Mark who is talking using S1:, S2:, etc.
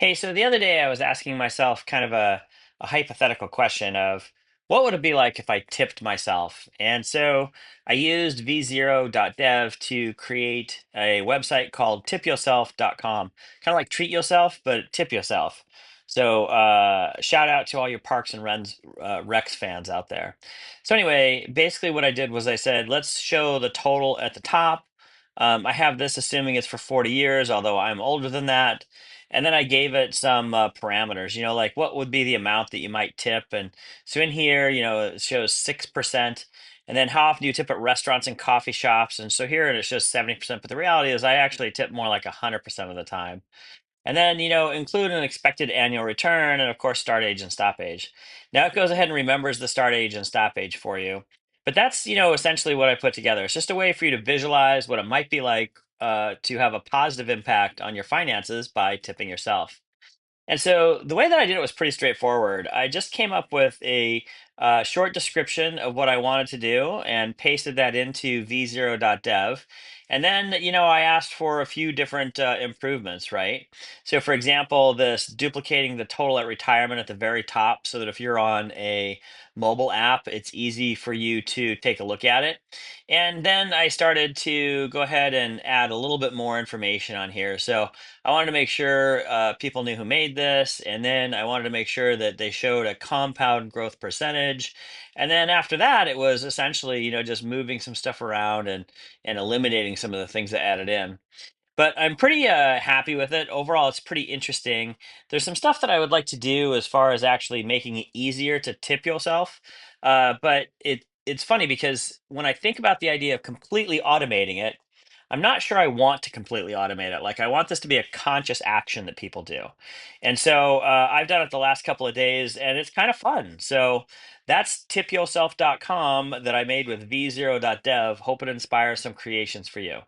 S1: Hey, so the other day I was asking myself kind of a hypothetical question of what would it be like if I tipped myself? And so I used v0.dev to create a website called tipyourself.com, kind of like treat yourself, but tip yourself. So shout out to all your Parks and Recs fans out there. So anyway, basically what I did was I said, let's show the total at the top. I have this assuming it's for 40 years, although I'm older than that. And then I gave it some parameters, like what would be the amount that you might tip. And so in here, it shows 6%. And then how often do you tip at restaurants and coffee shops? And so here it shows 70%. But the reality is I actually tip more like 100% of the time. And then, include an expected annual return and of course start age and stop age. Now it goes ahead and remembers the start age and stop age for you. But that's, essentially what I put together. It's just a way for you to visualize what it might be like to have a positive impact on your finances by tipping yourself. And so the way that I did it was pretty straightforward. I just came up with a short description of what I wanted to do and pasted that into v0.dev. And then, I asked for a few different improvements, right? So, for example, this duplicating the total at retirement at the very top so that if you're on a mobile app, it's easy for you to take a look at it. And then I started to go ahead and add a little bit more information on here. So, I wanted to make sure people knew who made this, and then I wanted to make sure that they showed a compound growth percentage. And then after that, it was essentially, just moving some stuff around and eliminating some of the things that added in. But I'm pretty happy with it. Overall, it's pretty interesting. There's some stuff that I would like to do as far as actually making it easier to tip yourself. But it's funny because when I think about the idea of completely automating it, I'm not sure I want to completely automate it. Like I want this to be a conscious action that people do. And so I've done it the last couple of days and it's kind of fun. So that's tipyourself.com that I made with v0.dev. Hope it inspires some creations for you.